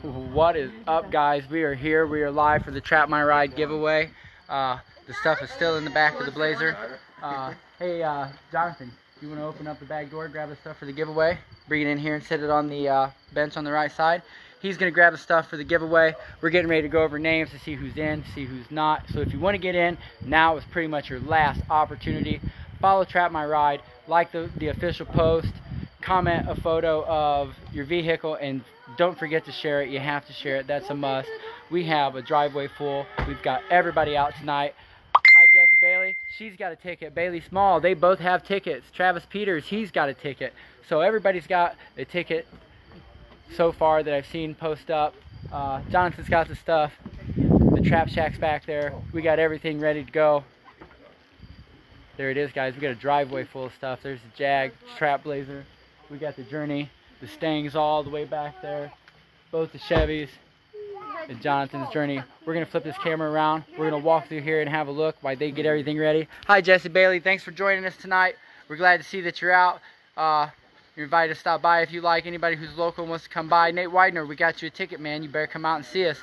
What is up, guys? We are here. We are live for the Trap My Ride giveaway. The stuff is still in the back of the Blazer. Hey, Jonathan, you want to open up the back door, grab the stuff for the giveaway, bring it in here and sit it on the bench on the right side. He's going to grab the stuff for the giveaway. We're getting ready to go over names to see who's in, see who's not. So if you want to get in, now is pretty much your last opportunity. Follow Trap My Ride, like the official post, comment a photo of your vehicle, and don't forget to share it. You have to share it. That's a must. We have a driveway full. We've got everybody out tonight. Hi, Jesse Bailey. She's got a ticket. Bailey Small, they both have tickets. Travis Peters, he's got a ticket. So everybody's got a ticket so far that I've seen post up. Jonathan's got the stuff. The Trap Shack's back there. We got everything ready to go. There it is, guys. We got a driveway full of stuff. There's the Jag, Trap Blazer. We got the Journey, the Stangs all the way back there. Both the Chevys, and Jonathan's Journey. We're going to flip this camera around. We're going to walk through here and have a look while they get everything ready. Hi, Jesse Bailey. Thanks for joining us tonight. We're glad to see that you're out. You're invited to stop by if you like. Anybody who's local wants to come by. Nate Widener, we got you a ticket, man. You better come out and see us.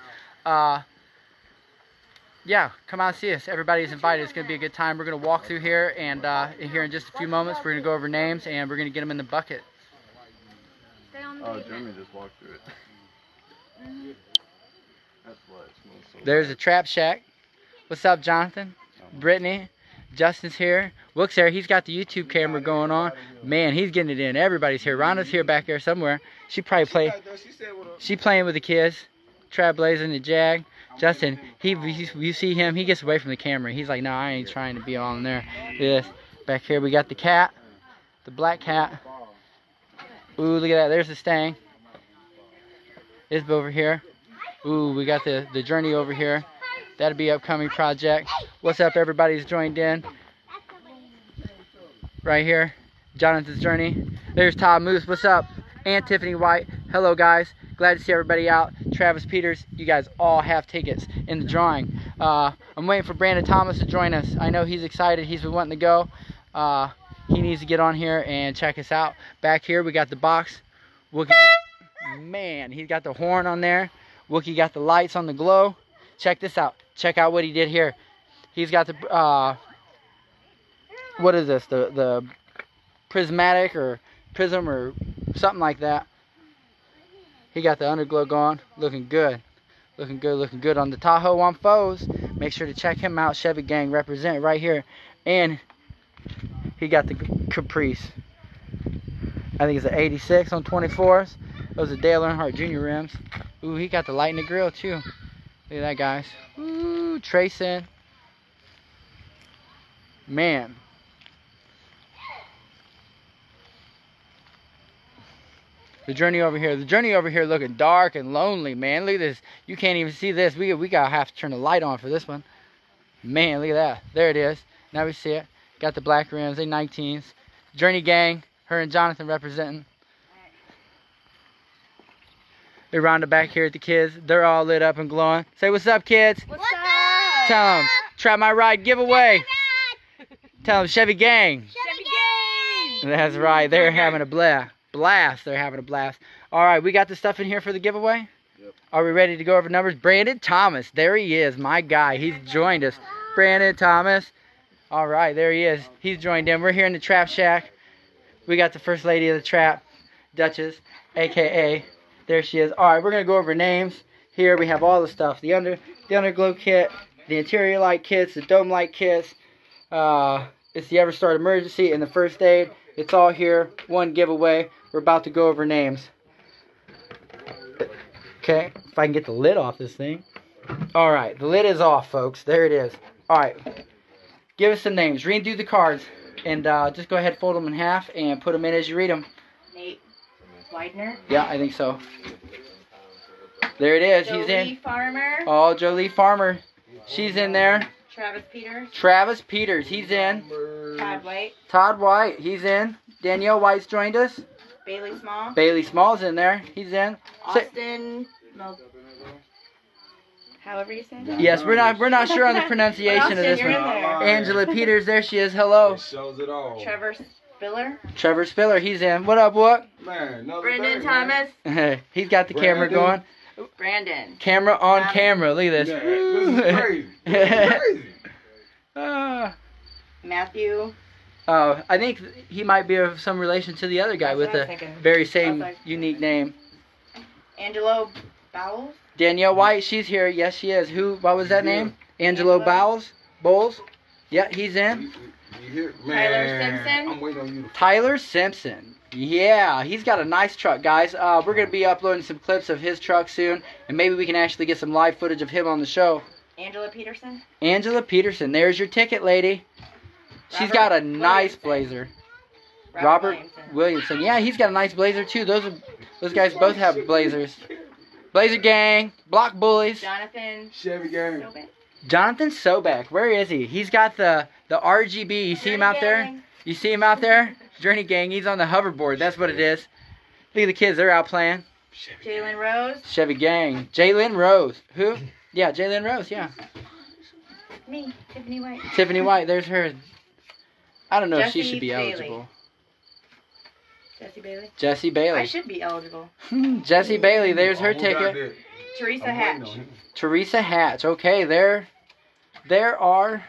Yeah, come out and see us. Everybody's invited. It's going to be a good time. We're going to walk through here, and here in just a few moments, we're going to go over names, and we're going to get them in the bucket. Oh, Jeremy just walked through it. That's what it smells so There's a Trap Shack. What's up, Jonathan? Brittany. Justin's here. Wilk's here. He's got the YouTube camera going on. Man, he's getting it in. Everybody's here. Rhonda's here back there somewhere. She probably She playing with the kids. Trailblazing the Jag. Justin, you see him, he gets away from the camera. He's like, no, I ain't trying to be on there. Yes. Back here we got the cat. The black cat. Ooh, look at that. There's the Stang. It's over here. Ooh, we got the Journey over here. That'll be upcoming project. What's up, everybody's joined in. Right here. Jonathan's Journey. There's Todd Moose. What's up? And Tiffany White. Hello, guys. Glad to see everybody out. Travis Peters, you guys all have tickets in the drawing. I'm waiting for Brandon Thomas to join us. I know he's excited. He's been wanting to go. He needs to get on here and check us out. Back here, we got the box. Wookie, man, he's got the horn on there. Wookie got the lights on the glow. Check this out. Check out what he did here. He's got the, what is this? The prismatic or prism or something like that. He got the underglow going. Looking good. Looking good, looking good on the Tahoe on Foes. Make sure to check him out. Chevy Gang represent right here. And he got the Caprice. I think it's an 86 on 24s. Those are Dale Earnhardt Jr. rims. Ooh, he got the light in the grill too. Look at that, guys. Ooh, tracing. Man. The Journey over here. The Journey over here looking dark and lonely, man. Look at this. You can't even see this. We gotta have to turn the light on for this one. Man, look at that. There it is. Now we see it. Got the black rims, they 19s. Journey Gang, her and Jonathan representing. They're rounded back here at the kids. They're all lit up and glowing. Say what's up, kids. What's up? Tell them. Trap My Ride giveaway. Tell them Chevy Gang. Chevy Gang. That's right. They're having a blast. They're having a blast. All right, we got the stuff in here for the giveaway. Yep. Are we ready to go over numbers? Brandon Thomas. There he is, my guy. He's joined us. Brandon Thomas. All right, there he is. He's joined in. We're here in the Trap Shack. We got the first lady of the trap, Duchess, a.k.a. There she is. All right, we're going to go over names. Here we have all the stuff. The underglow kit, the interior light kits, the dome light kits. It's the Everstart emergency and the first aid. It's all here. One giveaway. We're about to go over names. Okay, if I can get the lid off this thing. All right, the lid is off, folks. There it is. All right. Give us some names. Read through the cards. And just go ahead, fold them in half, and put them in as you read them. Nate Widener. Yeah, I think so. There it is. He's in. Jolie Farmer. Oh, Jolie Farmer. She's in there. Travis Peters. Travis Peters. He's in. Todd White. Todd White. He's in. Danielle White's joined us. Bailey Small. Bailey Small's in there. He's in. Austin. No. However you say that. Yes, we're not sure on the pronunciation of this one. Angela Peters, there she is. Hello. Shows it all. Trevor Spiller. Trevor Spiller, he's in. What up, what? Man, Brendan Thomas. He's got the camera going. Brandon. Camera on camera. Look at this. This is crazy. This is crazy. Matthew. Oh, I think he might be of some relation to the other guy That's with what I was the thinking. very same That's like- unique name. Angelo Bowles. Danielle White, she's here. Yes, she is. Who? What was that name? Angelo Angelo. Bowles? Yeah, he's in. You hear? Tyler Man, Simpson. I'm waiting on you. Tyler Simpson. Yeah, he's got a nice truck, guys. We're going to be uploading some clips of his truck soon, and maybe we can actually get some live footage of him on the show. Angela Peterson. Angela Peterson. There's your ticket, lady. She's Robert got a nice Williamson. blazer. Robert Williamson. Yeah, he's got a nice blazer, too. Those guys both have blazers. Blazer gang. Block bullies. Jonathan. Chevy gang. Sobek. Jonathan Sobek. Where is he? He's got the RGB. You see him out there? You see him out there? Journey gang. He's on the hoverboard. That's what it is. Look at the kids. They're out playing. Jalen Rose. Chevy gang. Jalen Rose. Who? Yeah, Jalen Rose. Yeah. Me. Tiffany White. Tiffany White. There's her. I don't know if she Jesse should be Bailey. eligible. Jesse Bailey. Jesse I Bailey. should be eligible. Jesse Bailey. There's her Almost got ticket. that. Teresa I'm waiting Hatch. on him. Teresa Hatch. Okay, there are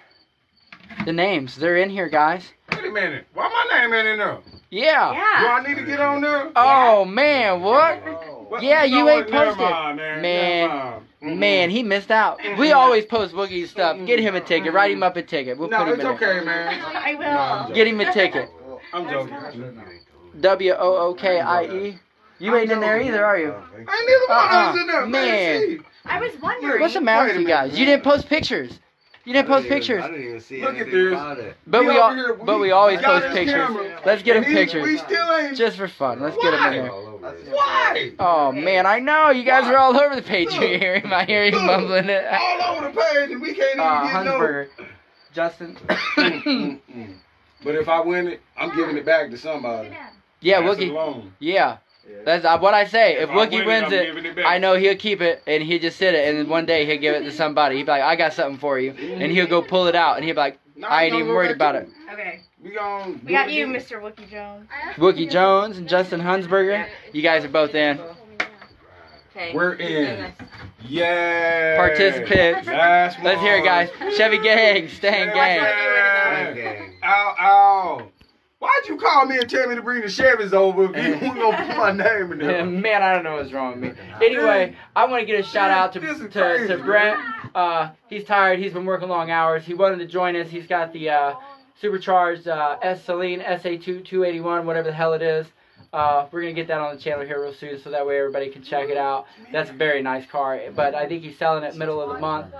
the names. They're in here, guys. Wait a minute. Why my name ain't in there? Yeah. Do Yeah. I need to get on there? Oh man, what? What? Yeah, you know ain't what? Never posted. mind, man. Man. Never mind. Mm-mm. Man, he missed out. We always post Wookie's stuff. Get him a ticket. Write him up a ticket. We'll put No, him it's in there. okay, man. I will. Get him a ticket. I'm joking. WOOKIE. You ain't in there either, are you? I ain't neither one of us in there, Man. I was wondering. What's the matter with Wait a you guys? minute. You didn't post pictures. You didn't post pictures. I didn't even see Look at anything this. about it. But we over here, but we always got post his pictures. camera. Let's get him And We pictures. still ain't. Just for fun. Let's get him in Why? there. Why? Oh man, I know. You guys are all over the page. You hear him? I hear him mumbling it. All over the page, and we can't even get no. Hunsberger. Justin. But if I win it, I'm giving it back to somebody. Yeah, Pass it Wookie. along. Yeah. That's what I say. If I Wookie win wins I'm it, giving back. I know he'll keep it and he'll just sit it, and then one day he'll give it to somebody. He'll be like, I got something for you. And he'll go pull it out, and he'll be like, No, I ain't don't even go worried back about to it. Okay. We gon' We got you, Mr. Wookie Jones. Wookie Jones and Justin Hunsberger, you guys are both in. Okay. We're in. Yeah. Participants. Last one. Let's hear it, guys. Chevy gang, staying gang. Gang. Ow, ow. Why'd you call me and tell me to bring the Chevys over if you weren't gonna put my name in there? Man, I don't know what's wrong with me. Anyway, I want to get a shout out This is to crazy, Brent. He's tired. He's been working long hours. He wanted to join us. He's got the supercharged S Celine SA281, whatever the hell it is. We're going to get that on the channel here real soon so that way everybody can check it out. That's a very nice car, but I think he's selling it middle of the month.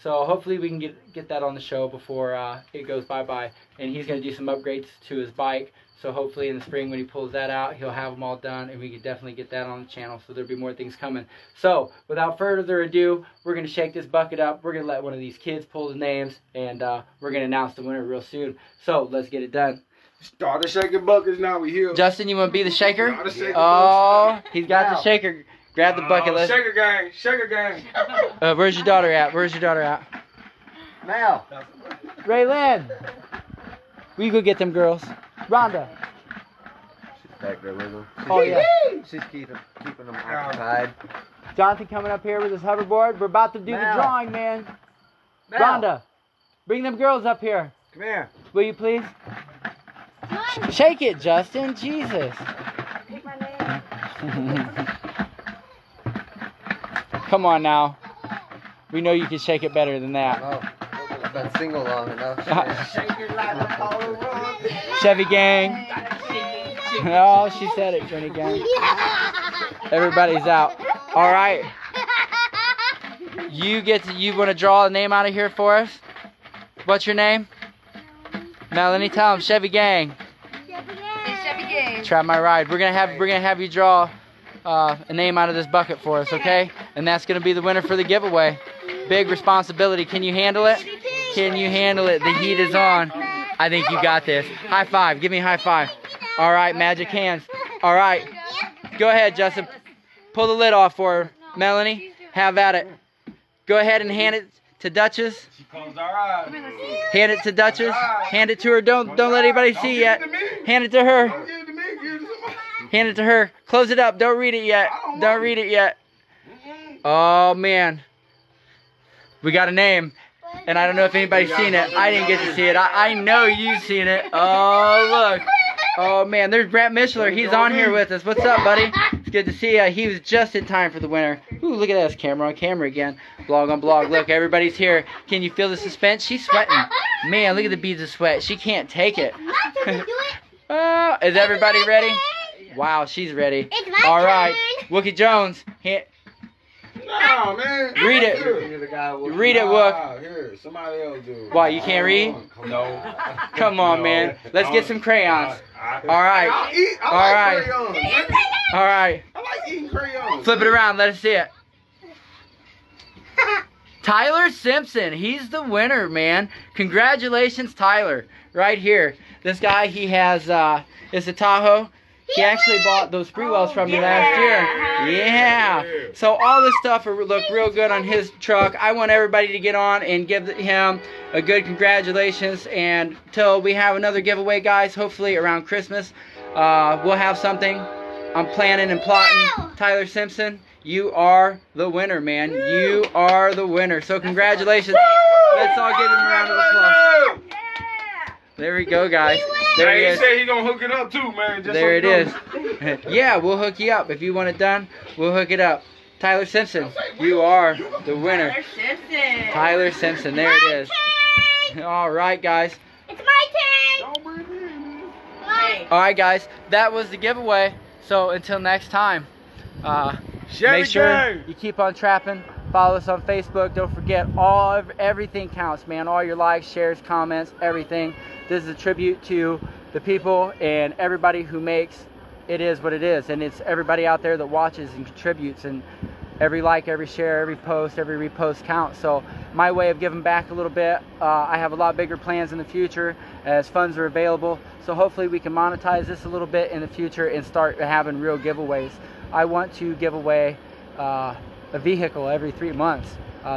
So hopefully we can get that on the show before it goes bye-bye. And he's going to do some upgrades to his bike. So hopefully in the spring when he pulls that out, he'll have them all done. And we can definitely get that on the channel. So there'll be more things coming. So without further ado, we're going to shake this bucket up. We're going to let one of these kids pull the names. And we're going to announce the winner real soon. So let's get it done. Started shaking buckets, now we here. Justin, you want to be the shaker? Started shaking Oh, he's got the shaker. Grab the bucket. Let's. Shaker gang, shaker gang. Where's your daughter at? Where's your daughter at? Mel. Raylynn. We go get them girls. Rhonda. She's back there with them. Oh yeah. She's keeping them occupied. Jonathan coming up here with his hoverboard. We're about to do the Mel. drawing, man. Mel. Rhonda, bring them girls up here. Come here. Will you please? Shake it, Justin. Jesus. Come on now. We know you can shake it better than that. Oh, I've been single long enough. Chevy gang. Oh, she said it, Journey gang. Everybody's out. All right. You want to draw a name out of here for us? What's your name? Melanie, tell them Chevy gang. Chevy Gang. Try my ride. We're gonna have you draw a name out of this bucket for us, okay? And that's gonna be the winner for the giveaway. Big responsibility. Can you handle it? Can you handle it? The heat is on. I think you got this. High five. Give me a high five. All right, magic hands. All right. Go ahead, Justin. Pull the lid off for her. Melanie, have at it. Go ahead and hand it to Duchess. She closed our eyes. Hand it to Duchess. Hand it to her. Don't let anybody see yet. Don't give it to me. Hand it to her. Don't give it to me, give it to somebody. Hand it to her. Close it up. Don't read it yet. Don't read it yet. Oh man, we got a name, and I don't know if anybody's seen it. I didn't get to see it. I know you've seen it. Oh look. Oh man, there's Brett Mishler. He's on here with us. What's up, buddy? It's good to see you. He was just in time for the winner. Ooh, look at this camera on camera again. Blog on blog. Look, everybody's here. Can you feel the suspense? She's sweating. Man, look at the beads of sweat. She can't take it. Is everybody ready? Wow, she's ready. All right, Wookie Jones. No, man. Read it. Read it, Wook. Here, somebody else do. Why, you can't read? No. Come on, man. Let's get some crayons. All right. I like crayons. All right. I like eating crayons. Flip it around. Let us see it. Tyler Simpson. He's the winner, man. Congratulations, Tyler. Right here. This guy, he has, it's a Tahoe. He actually bought those free wells from me last year. Yeah. So all this stuff will look real good on his truck. I want everybody to get on and give him a good congratulations. And till we have another giveaway, guys, hopefully around Christmas, we'll have something. I'm planning and plotting. Tyler Simpson, you are the winner, man. You are the winner. So congratulations. Let's all give him a round of applause. There we go, guys. There he is. He said he gonna hook it up too, man. Just there it is. Yeah, we'll hook you up. If you want it done, we'll hook it up. Tyler Simpson, you are the winner. Tyler Simpson. Tyler Simpson, there it is. All right, guys. It's my turn. All right, guys. That was the giveaway. So until next time, make sure you keep on trapping. Follow us on Facebook. Don't forget, everything counts, man. All your likes, shares, comments, everything. This is a tribute to the people and everybody who makes it is what it is. And it's everybody out there that watches and contributes. And every like, every share, every post, every repost counts. So my way of giving back a little bit. I have a lot bigger plans in the future as funds are available. So hopefully we can monetize this a little bit in the future and start having real giveaways. I want to give away a vehicle every 3 months.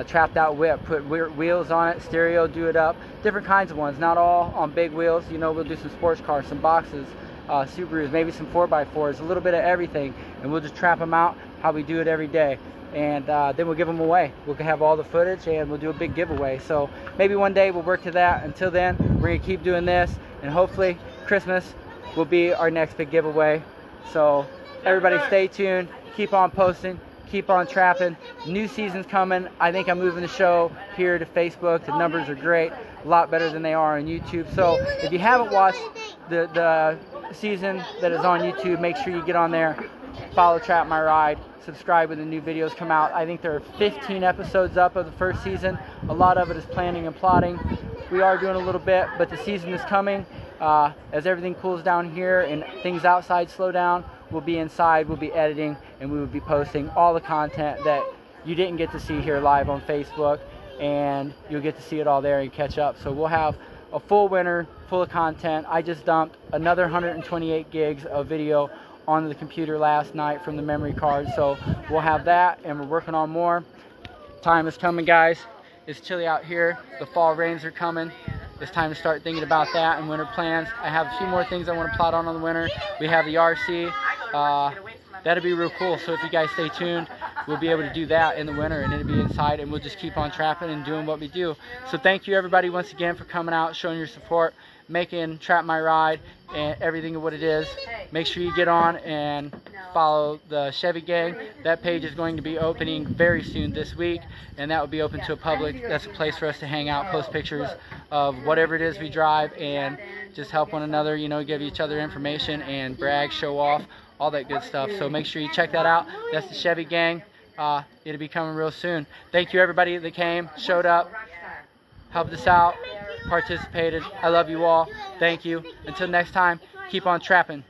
Trapped out whip, put wheels on it, stereo, do it up, different kinds of ones, not all on big wheels. You know, we'll do some sports cars, some boxes, Subarus, maybe some 4x4s, a little bit of everything, and we'll just trap them out how we do it every day. And then we'll give them away. We'll have all the footage and we'll do a big giveaway. So maybe one day we'll work to that. Until then, we're gonna keep doing this, and hopefully Christmas will be our next big giveaway. So everybody stay tuned, keep on posting, keep on trapping. New season's coming. I think I'm moving the show here to Facebook. The numbers are great, a lot better than they are on YouTube. So if you haven't watched the season that is on YouTube, make sure you get on there, follow Trap My Ride, subscribe when the new videos come out. I think there are 15 episodes up of the first season. A lot of it is planning and plotting. We are doing a little bit, but the season is coming. As everything cools down here and things outside slow down, we'll be inside, we'll be editing, and we will be posting all the content that you didn't get to see here live on Facebook, and you'll get to see it all there and catch up. So we'll have a full winter full of content. I just dumped another 128 gigs of video onto the computer last night from the memory card, so we'll have that, and we're working on more. Time is coming, guys. It's chilly out here. The fall rains are coming. It's time to start thinking about that and winter plans. I have a few more things I want to plot on the winter. We have the RC. That'll be real cool. So if you guys stay tuned, we'll be able to do that in the winter, and it'll be inside, and we'll just keep on trapping and doing what we do. So thank you everybody once again for coming out, showing your support, making Trap My Ride and everything of what it is. Make sure you get on and follow the Chevy Gang. That page is going to be opening very soon this week, and that will be open to a public. That's a place for us to hang out, post pictures of whatever it is we drive, and just help one another, you know, give each other information and brag, show off, all that good stuff. So make sure you check that out. That's the Chevy Gang. It'll be coming real soon. Thank you everybody that came, showed up, helped us out, participated. I love you all. Thank you. Until next time, keep on trapping.